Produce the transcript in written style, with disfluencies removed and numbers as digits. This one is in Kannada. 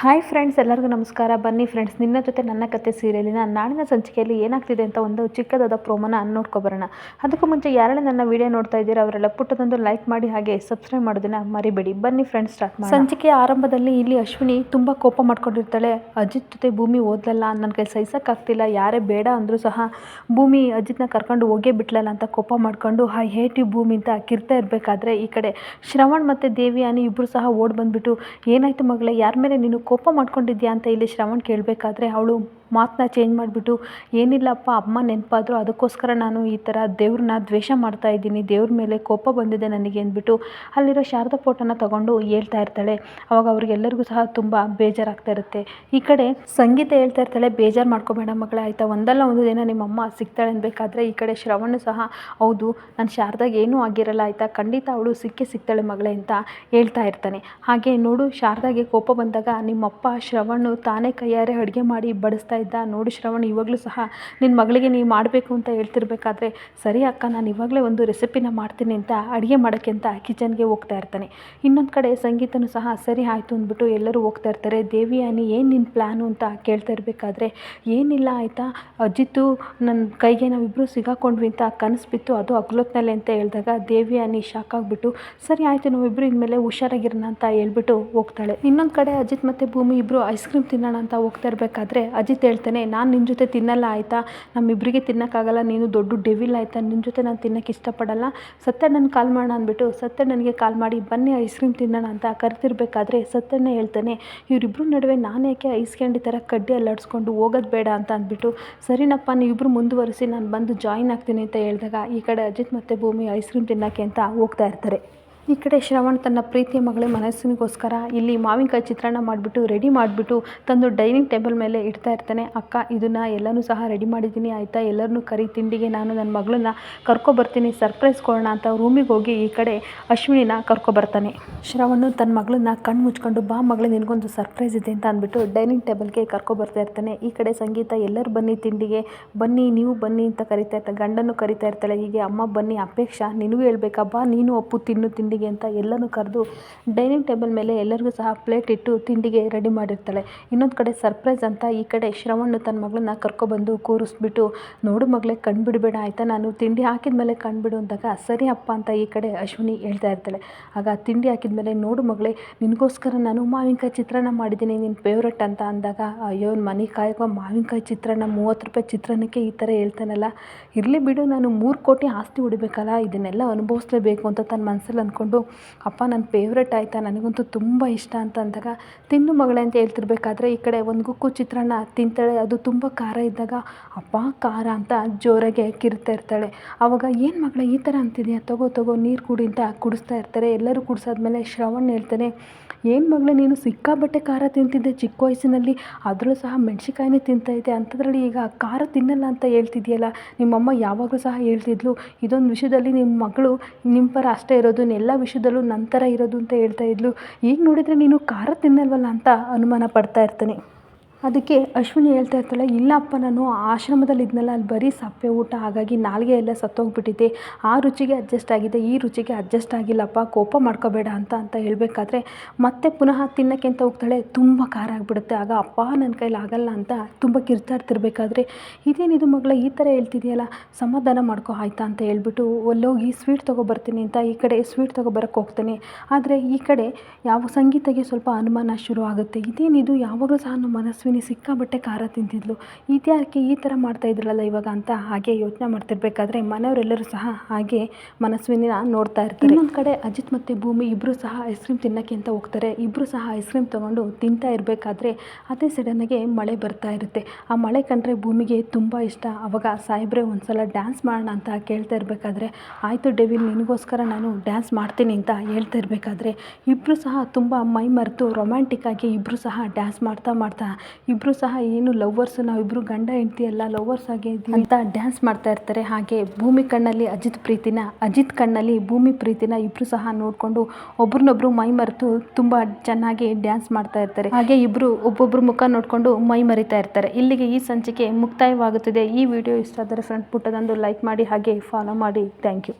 ಹಾಯ್ ಫ್ರೆಂಡ್ಸ್, ಎಲ್ಲರಿಗೂ ನಮಸ್ಕಾರ. ಬನ್ನಿ ಫ್ರೆಂಡ್ಸ್, ನಿನ್ನ ಜೊತೆ ನನ್ನ ಕತೆ ಸೀರಿಯಲಿನ ನಾಳಿನ ಸಂಚಿಕೆಯಲ್ಲಿ ಏನಾಗ್ತಿದೆ ಅಂತ ಒಂದು ಚಿಕ್ಕದಾದ ಪ್ರೋಮೋನ ನೋಡ್ಕೊಬರೋಣ. ಅದಕ್ಕೂ ಮುಂಚೆ ಯಾರೆಲ್ಲ ನನ್ನ ವಿಡಿಯೋ ನೋಡ್ತಾ ಇದ್ದೀರಾ ಅವರೆಲ್ಲ ಪುಟ್ಟದೊಂದು ಲೈಕ್ ಮಾಡಿ ಹಾಗೆ ಸಬ್ಸ್ಕ್ರೈಬ್ ಮಾಡೋದನ್ನ ಮರಿಬೇಡಿ. ಬನ್ನಿ ಫ್ರೆಂಡ್ಸ್, ಸ್ಟಾರ್ಟ್ ಮಾಡೋಣ. ಸಂಚಿಕೆಯ ಆರಂಭದಲ್ಲಿ ಇಲ್ಲಿ ಅಶ್ವಿನಿ ತುಂಬ ಕೋಪ ಮಾಡ್ಕೊಂಡಿರ್ತಾಳೆ. ಅಜಿತ್ ಜೊತೆ ಭೂಮಿ ಓದಲಲ್ಲ, ನನ್ನ ಕೈ ಸಹಿಸೋಕ್ಕಾಗ್ತಿಲ್ಲ, ಯಾರೇ ಬೇಡ ಅಂದರೂ ಸಹ ಭೂಮಿ ಅಜಿತ್ನ ಕರ್ಕೊಂಡು ಹೋಗೇ ಬಿಟ್ಲಲ್ಲ ಅಂತ ಕೋಪ ಮಾಡ್ಕೊಂಡು ಐ ಹೇಟ್ ಯು ಭೂಮಿ ಅಂತ ಕಿರ್ತಾ ಇರಬೇಕಾದ್ರೆ ಈ ಕಡೆ ಶ್ರವಣ್ ಮತ್ತು ದೇವಿಯಾನಿ ಇಬ್ಬರು ಸಹ ಓಡ್ ಬಂದುಬಿಟ್ಟು, ಏನಾಯಿತು ಮಗಳೇ, ಯಾರ ಮೇಲೆ ನೀನು ಕೋಪ ಮಾಡ್ಕೊಂಡಿದ್ಯಾ ಅಂತ ಇಲ್ಲಿ ಶ್ರವಣ್ ಕೇಳಬೇಕಾದ್ರೆ ಅವಳು ಮಾತನ್ನ ಚೇಂಜ್ ಮಾಡಿಬಿಟ್ಟು, ಏನಿಲ್ಲಪ್ಪ, ಅಮ್ಮ ನೆನಪಾದ್ರು, ಅದಕ್ಕೋಸ್ಕರ ನಾನು ಈ ಥರ ದೇವ್ರನ್ನ ದ್ವೇಷ ಮಾಡ್ತಾ ಇದ್ದೀನಿ, ದೇವ್ರ ಮೇಲೆ ಕೋಪ ಬಂದಿದೆ ನನಗೆ ಅಂದ್ಬಿಟ್ಟು ಅಲ್ಲಿರೋ ಶಾರದಾ ಫೋಟೋನ ತಗೊಂಡು ಹೇಳ್ತಾ ಇರ್ತಾಳೆ. ಅವಾಗ ಅವ್ರಿಗೆಲ್ಲರಿಗೂ ಸಹ ತುಂಬ ಬೇಜಾರಾಗ್ತಾ ಇರುತ್ತೆ. ಈ ಕಡೆ ಸಂಗೀತ ಹೇಳ್ತಾ ಇರ್ತಾಳೆ, ಬೇಜಾರು ಮಾಡ್ಕೋಬೇಡ ಮಗಳೇ, ಆಯಿತಾ, ಒಂದಲ್ಲ ಒಂದು ದಿನ ನಿಮ್ಮಮ್ಮ ಸಿಗ್ತಾಳೆ ಅನ್ಬೇಕಾದ್ರೆ ಈ ಕಡೆ ಶ್ರವಣ್ ಸಹ, ಹೌದು, ನಾನು ಶಾರದಾಗೆ ಏನೂ ಆಗಿರಲ್ಲ ಆಯಿತಾ, ಖಂಡಿತ ಅವಳು ಸಿಗ್ತಾಳೆ ಮಗಳೇ ಅಂತ ಹೇಳ್ತಾ ಇರ್ತಾನೆ. ಹಾಗೆ ನೋಡು, ಶಾರದಾಗೆ ಕೋಪ ಬಂದಾಗ ನಿಮ್ಮಪ್ಪ ಶ್ರವಣ್ ತಾನೇ ಕೈಯಾರೆ ಅಡುಗೆ ಮಾಡಿ ಬಡಿಸ್ತಾ ಇದ್ದ, ನೋಡು ಶ್ರವಣ್, ಇವಾಗಲೂ ಸಹ ನಿನ್ನ ಮಗಳಿಗೆ ನೀವು ಮಾಡಬೇಕು ಅಂತ ಹೇಳ್ತಿರ್ಬೇಕಾದ್ರೆ, ಸರಿ ಅಕ್ಕ, ನಾನು ಇವಾಗಲೇ ಒಂದು ರೆಸಿಪಿನ ಮಾಡ್ತೀನಿ ಅಂತ ಅಡುಗೆ ಮಾಡೋಕ್ಕೆ ಅಂತ ಕಿಚನ್ಗೆ ಹೋಗ್ತಾ ಇರ್ತಾನೆ. ಇನ್ನೊಂದು ಕಡೆ ಸಂಗೀತನೂ ಸಹ ಸರಿ ಆಯಿತು ಅಂದ್ಬಿಟ್ಟು ಎಲ್ಲರೂ ಹೋಗ್ತಾ ಇರ್ತಾರೆ. ದೇವಿಯಾನಿ, ಏನು ನಿನ್ನ ಪ್ಲ್ಯಾನು ಅಂತ ಕೇಳ್ತಾ ಇರಬೇಕಾದ್ರೆ, ಏನಿಲ್ಲ ಆಯಿತಾ, ಅಜಿತ್ತು ನನ್ನ ಕೈಗೆ ನಾವಿಬ್ಬರು ಸಿಗಾಕೊಂಡ್ವಿ ಅಂತ ಕನಸು ಬಿತ್ತು, ಅದು ಹಗಲೊತ್ತಿನಲ್ಲೇ ಅಂತ ಹೇಳಿದಾಗ ದೇವಿಯಾನಿ ಶಾಕ್ ಆಗಿಬಿಟ್ಟು, ಸರಿ ಆಯಿತು, ನಾವಿಬ್ಬರು ಇನ್ಮೇಲೆ ಹುಷಾರಾಗಿರೋಣ ಅಂತ ಹೇಳ್ಬಿಟ್ಟು ಹೋಗ್ತಾಳೆ. ಇನ್ನೊಂದು ಕಡೆ ಅಜಿತ್ ಮತ್ತು ಭೂಮಿ ಇಬ್ಬರು ಐಸ್ ಕ್ರೀಮ್ ತಿನ್ನೋಣ ಅಂತ ಹೋಗ್ತಾ ಇರಬೇಕಾದ್ರೆ ಅಜಿತ್ ಹೇಳ್ತಾನೆ, ನಾನು ನಿನ್ನ ಜೊತೆ ತಿನ್ನಲ್ಲ ಆಯಿತಾ, ನಮ್ಮಿಬ್ಬರಿಗೆ ತಿನ್ನೋಕ್ಕಾಗಲ್ಲ, ನೀನು ದೊಡ್ಡ ಡೆವಿಲ್ ಆಯಿತಾ, ನಿನ್ನ ಜೊತೆ ನಾನು ತಿನ್ನೋಕ್ಕೆ ಇಷ್ಟಪಡಲ್ಲ, ಸತ್ಯಣ್ಣನ ಕಾಲ್ ಮಾಡೋಣ ಅಂದ್ಬಿಟ್ಟು ಸತ್ಯಣ್ಣನಿಗೆ ಕಾಲ್ ಮಾಡಿ ಬನ್ನಿ ಐಸ್ ಕ್ರೀಮ್ ತಿನ್ನೋಣ ಅಂತ ಕರೆತಿರ್ಬೇಕಾದ್ರೆ ಸತ್ಯಣ್ಣ ಹೇಳ್ತಾನೆ, ಇವರಿಬ್ಬರು ನಡುವೆ ನಾನು ಯಾಕೆ ಐಸ್ ಕ್ಯಾಂಡಿ ಥರ ಕಡ್ಡಿ ಅಲ್ಲಾಡಿಸ್ಕೊಂಡು ಹೋಗೋದು ಬೇಡ ಅಂತ ಅಂದ್ಬಿಟ್ಟು, ಸರಿನಪ್ಪ, ನೀವಿಬ್ಬರು ಮುಂದುವರಿಸಿ, ನಾನು ಬಂದು ಜಾಯಿನ್ ಆಗ್ತೀನಿ ಅಂತ ಹೇಳಿದಾಗ ಈ ಕಡೆ ಅಜಿತ್ ಮತ್ತು ಭೂಮಿ ಐಸ್ ಕ್ರೀಮ್ ತಿನ್ನೋಕ್ಕೆ ಅಂತ ಹೋಗ್ತಾ ಇರ್ತಾರೆ. ಈ ಕಡೆ ಶ್ರವಣ್ ತನ್ನ ಪ್ರೀತಿಯ ಮಗಳ ಮನಸ್ಸಿನಿಗೋಸ್ಕರ ಇಲ್ಲಿ ಮಾವಿನಕಾಯಿ ಚಿತ್ರಾನ್ನ ಮಾಡಿಬಿಟ್ಟು ರೆಡಿ ಮಾಡಿಬಿಟ್ಟು ತಂದು ಡೈನಿಂಗ್ ಟೇಬಲ್ ಮೇಲೆ ಇಡ್ತಾ ಇರ್ತಾನೆ. ಅಕ್ಕ, ಇದನ್ನು ಎಲ್ಲನೂ ಸಹ ರೆಡಿ ಮಾಡಿದ್ದೀನಿ ಆಯಿತಾ, ಎಲ್ಲರನ್ನೂ ಕರಿ, ತಿಂಡಿಗೆ ನಾನು ನನ್ನ ಮಗಳನ್ನ ಕರ್ಕೊಬರ್ತೀನಿ, ಸರ್ಪ್ರೈಸ್ ಕೊಡೋಣ ಅಂತ ರೂಮಿಗೆ ಹೋಗಿ ಈ ಕಡೆ ಅಶ್ವಿನಿನ ಕರ್ಕೊಬರ್ತಾನೆ. ಶ್ರವಣ್ ತನ್ನ ಮಗಳನ್ನ ಕಣ್ಣು ಮುಚ್ಕೊಂಡು, ಬಾ ಮಗಳೇ, ನಿನಗೊಂದು ಸರ್ಪ್ರೈಸ್ ಇದೆ ಅಂತ ಅಂದ್ಬಿಟ್ಟು ಡೈನಿಂಗ್ ಟೇಬಲ್ಗೆ ಕರ್ಕೊಬರ್ತಾ ಇರ್ತಾನೆ. ಈ ಕಡೆ ಸಂಗೀತ, ಎಲ್ಲರೂ ಬನ್ನಿ ತಿಂಡಿಗೆ, ಬನ್ನಿ, ನೀವು ಬನ್ನಿ ಅಂತ ಕರಿತಾ ಇರ್ತಾಳೆ, ಗಂಡನ್ನು ಕರಿತಾ ಇರ್ತಾಳೆ. ಹೀಗೆ ಅಮ್ಮ ಬನ್ನಿ, ಅಪೇಕ್ಷಾ ನಿನಗೂ ಹೇಳ್ಬೇಕಾ, ಬಾ ನೀನು ಅಪ್ಪು ತಿನ್ನು ತಿಂಡಿಗೆ ಅಂತ ಎಲ್ಲನೂ ಕರೆದು ಡೈನಿಂಗ್ ಟೇಬಲ್ ಮೇಲೆ ಎಲ್ಲರಿಗೂ ಸಹ ಪ್ಲೇಟ್ ಇಟ್ಟು ತಿಂಡಿಗೆ ರೆಡಿ ಮಾಡಿರ್ತಾಳೆ. ಇನ್ನೊಂದು ಕಡೆ ಸರ್ಪ್ರೈಸ್ ಅಂತ ಈ ಕಡೆ ಶ್ರವಣ್ ತನ್ನ ಮಗಳನ್ನ ಕರ್ಕೊಬಂದು ಕೂರಿಸ್ಬಿಟ್ಟು, ನೋಡು ಮಗಳೇ, ಕಣ್ಬಿಡಬೇಡ ಆಯಿತಾ, ನಾನು ತಿಂಡಿ ಹಾಕಿದ್ಮೇಲೆ ಕಣ್ಬಿಡು ಅಂದಾಗ ಸರಿ ಅಪ್ಪ ಅಂತ ಈ ಕಡೆ ಅಶ್ವಿನಿ ಹೇಳ್ತಾ ಇರ್ತಾಳೆ. ಆಗ ತಿಂಡಿ ಹಾಕಿದ್ಮೇಲೆ, ನೋಡು ಮಗಳೇ, ನಿನಗೋಸ್ಕರ ನಾನು ಮಾವಿನಕಾಯಿ ಚಿತ್ರಾನ್ನ ಮಾಡಿದ್ದೀನಿ, ನಿನ್ನ ಫೇವ್ರೆಟ್ ಅಂತ ಅಂದಾಗ, ಅಯ್ಯೋ ಮನೆ ಕಾಯಕೋ ಮಾವಿನಕಾಯಿ ಚಿತ್ರಾನ್ನ, 30 ರೂಪಾಯಿ ಚಿತ್ರಾನ್ನಕ್ಕೆ ಈ ಥರ ಹೇಳ್ತಾನಲ್ಲ, ಇರಲಿ ಬಿಡು, ನಾನು 3 ಕೋಟಿ ಆಸ್ತಿ ಹೊಡಿಬೇಕಲ್ಲ, ಇದನ್ನೆಲ್ಲ ಅನುಭವಿಸ್ಲೇಬೇಕು ಅಂತ ತನ್ನ ಮನಸ್ಸಲ್ಲಿ ಅಂದ್ಕೊಂಡು, ಅಪ್ಪ ನನ್ನ ಫೇವ್ರೆಟ್ ಆಯಿತಾ, ನನಗಂತೂ ತುಂಬ ಇಷ್ಟ ಅಂತ ಅಂದಾಗ, ತಿನ್ನು ಮಗಳೇ ಅಂತ ಹೇಳ್ತಿರ್ಬೇಕಾದ್ರೆ ಈ ಕಡೆ ಒಂದು ಗುಕ್ಕು ಚಿತ್ರಾನ್ನ ತಿಂತಾಳೆ. ಅದು ತುಂಬ ಖಾರ ಇದ್ದಾಗ, ಅಪ್ಪ ಖಾರ ಅಂತ ಜೋರಾಗೆ ಕಿರ್ತಾ ಇರ್ತಾಳೆ. ಆವಾಗ, ಏನು ಮಗಳೇ ಈ ಥರ ಅಂತಿದೆಯಾ, ತಗೋ ನೀರು ಕುಡಿ ಅಂತ ಕುಡಿಸ್ತಾ ಇರ್ತಾರೆ. ಎಲ್ಲರೂ ಕುಡಿಸಾದ್ಮೇಲೆ ಶ್ರವಣ್ ಹೇಳ್ತಾನೆ, ಏನು ಮಗಳೇ, ನೀನು ಸಿಕ್ಕಾಬಟ್ಟೆ ಖಾರ ತಿಂತಿದ್ದೆ ಚಿಕ್ಕ ವಯಸ್ಸಿನಲ್ಲಿ, ಅದರಲ್ಲೂ ಸಹ ಮೆಣಸಿಕಾಯಿನೇ ತಿಂತಾಯಿದ್ದೆ, ಅಂಥದ್ರಲ್ಲಿ ಈಗ ಖಾರ ತಿನ್ನಲ್ಲ ಅಂತ ಹೇಳ್ತಿದ್ಯಲ್ಲ, ನಿಮ್ಮಮ್ಮ ಯಾವಾಗಲೂ ಸಹ ಹೇಳ್ತಿದ್ಲು, ಇದೊಂದು ವಿಷಯದಲ್ಲಿ ನಿಮ್ಮ ಮಗಳು ನಿಮ್ಮ ಪರ ಅಷ್ಟೇ ಇರೋದು, ಎಲ್ಲ ವಿಷಯದಲ್ಲೂ ನಂತರ ಇರೋದು ಅಂತ ಹೇಳ್ತಾ ಇದ್ಲು, ಈಗ ನೋಡಿದರೆ ನೀನು ಖಾರ ತಿನ್ನಲ್ವಲ್ಲ ಅಂತ ಅನುಮಾನ ಪಡ್ತಾ ಇರ್ತಾನೆ. ಅದಕ್ಕೆ ಅಶ್ವಿನಿ ಹೇಳ್ತಾ ಇರ್ತಾಳೆ, ಇಲ್ಲಪ್ಪ, ನಾನು ಆಶ್ರಮದಲ್ಲಿ ಇದ್ನಲ್ಲ, ಅಲ್ಲಿ ಬರೀ ಸಪ್ಪೆ ಊಟ, ಹಾಗಾಗಿ ನಾಲಿಗೆ ಎಲ್ಲ ಸತ್ತೋಗ್ಬಿಟ್ಟಿದ್ದೆ, ಆ ರುಚಿಗೆ ಅಡ್ಜಸ್ಟ್ ಆಗಿದೆ, ಈ ರುಚಿಗೆ ಅಡ್ಜಸ್ಟ್ ಆಗಿಲ್ಲಪ್ಪ, ಕೋಪ ಮಾಡ್ಕೋಬೇಡ ಅಂತ ಹೇಳಬೇಕಾದ್ರೆ ಮತ್ತೆ ಪುನಃ ತಿನ್ನೋಕ್ಕೆ ಅಂತ ಹೋಗ್ತಾಳೆ. ತುಂಬ ಖಾರ ಆಗಿಬಿಡುತ್ತೆ. ಆಗ ಅಪ್ಪ ನನ್ನ ಕೈಲಿ ಆಗಲ್ಲ ಅಂತ ತುಂಬ ಕಿರ್ತಾ ಇರ್ತಿರ್ಬೇಕಾದ್ರೆ, ಇದೇನಿದು ಮಗಳ ಈ ಥರ ಹೇಳ್ತಿದೆಯಲ್ಲ, ಸಮಾಧಾನ ಮಾಡ್ಕೋ ಆಯಿತಾ ಅಂತ ಹೇಳ್ಬಿಟ್ಟು ಅಲ್ಲೋಗಿ ಸ್ವೀಟ್ ತೊಗೊಬರ್ತೀನಿ ಅಂತ ಈ ಕಡೆ ಸ್ವೀಟ್ ತೊಗೊಬರಕ್ಕೆ ಹೋಗ್ತಾನೆ. ಆದರೆ ಈ ಕಡೆ ಯಾವ ಸಂಗೀತಗೆ ಸ್ವಲ್ಪ ಅನುಮಾನ ಶುರು ಆಗುತ್ತೆ, ಇದೇನಿದು ಯಾವಾಗಲೂ ಸಹ ನಮ್ಮ ಮನಸ್ವಿನಿ ಸಿಕ್ಕಾಬಟ್ಟೆ ಖಾರ ತಿಂತಿದ್ಲು, ಇದ್ಯಾಕೆ ಈ ಥರ ಮಾಡ್ತಾ ಇದ್ರಲ್ಲ ಇವಾಗ ಅಂತ ಹಾಗೆ ಯೋಚನೆ ಮಾಡ್ತಿರ್ಬೇಕಾದ್ರೆ ಮನೆಯವರೆಲ್ಲರೂ ಸಹ ಹಾಗೆ ಮನಸ್ವಿನಿನ ನೋಡ್ತಾ ಇರ್ತಾರೆ. ಇನ್ನೊಂದು ಕಡೆ ಅಜಿತ್ ಮತ್ತು ಭೂಮಿ ಇಬ್ಬರು ಸಹ ಐಸ್ ಕ್ರೀಮ್ ತಿನ್ನೋಕ್ಕೆ ಅಂತ ಹೋಗ್ತಾರೆ. ಇಬ್ಬರು ಸಹ ಐಸ್ ಕ್ರೀಮ್ ತೊಗೊಂಡು ತಿಂತಾ ಇರಬೇಕಾದ್ರೆ ಅದೇ ಸಡನ್ನಾಗೆ ಮಳೆ ಬರ್ತಾ ಇರುತ್ತೆ. ಆ ಮಳೆ ಕಂಡ್ರೆ ಭೂಮಿಗೆ ತುಂಬ ಇಷ್ಟ. ಅವಾಗ ಸಾಹೇಬ್ರೆ ಒಂದ್ಸಲ ಡ್ಯಾನ್ಸ್ ಮಾಡೋಣ ಅಂತ ಕೇಳ್ತಾ ಇರಬೇಕಾದ್ರೆ, ಆಯಿತು ಡೆವಿಲ್, ನಿನಗೋಸ್ಕರ ನಾನು ಡ್ಯಾನ್ಸ್ ಮಾಡ್ತೀನಿ ಅಂತ ಹೇಳ್ತಾ ಇರಬೇಕಾದ್ರೆ ಇಬ್ಬರು ಸಹ ತುಂಬ ಮೈ ಮರೆತು ರೊಮ್ಯಾಂಟಿಕ್ಕಾಗಿ ಇಬ್ಬರು ಸಹ ಡ್ಯಾನ್ಸ್ ಮಾಡ್ತಾ ಇಬ್ಬರು ಸಹ ಏನು ಲವ್ವರ್ಸ್, ನಾವಿಬ್ಬರು ಗಂಡ ಹೆಂಡತಿ ಎಲ್ಲ ಲವ್ವರ್ಸ್ ಆಗಿ ಅಂತ ಡ್ಯಾನ್ಸ್ ಮಾಡ್ತಾ ಇರ್ತಾರೆ. ಹಾಗೆ ಭೂಮಿ ಕಣ್ಣಲ್ಲಿ ಅಜಿತ್ ಪ್ರೀತಿನ, ಅಜಿತ್ ಕಣ್ಣಲ್ಲಿ ಭೂಮಿ ಪ್ರೀತಿನ ಇಬ್ಬರು ಸಹ ನೋಡಿಕೊಂಡು ಒಬ್ರನ್ನೊಬ್ರು ಮೈ ಮರೆತು ತುಂಬ ಚೆನ್ನಾಗಿ ಡ್ಯಾನ್ಸ್ ಮಾಡ್ತಾ ಇರ್ತಾರೆ. ಹಾಗೆ ಇಬ್ಬರು ಒಬ್ಬೊಬ್ರು ಮುಖ ನೋಡಿಕೊಂಡು ಮೈ ಮರಿತಾ ಇರ್ತಾರೆ. ಇಲ್ಲಿಗೆ ಈ ಸಂಚಿಕೆ ಮುಕ್ತಾಯವಾಗುತ್ತದೆ. ಈ ವಿಡಿಯೋ ಇಷ್ಟ ಆದರೆ ಫ್ರೆಂಡ್ ಪುಟ್ಟದೊಂದು ಲೈಕ್ ಮಾಡಿ ಹಾಗೆ ಫಾಲೋ ಮಾಡಿ. Thank you.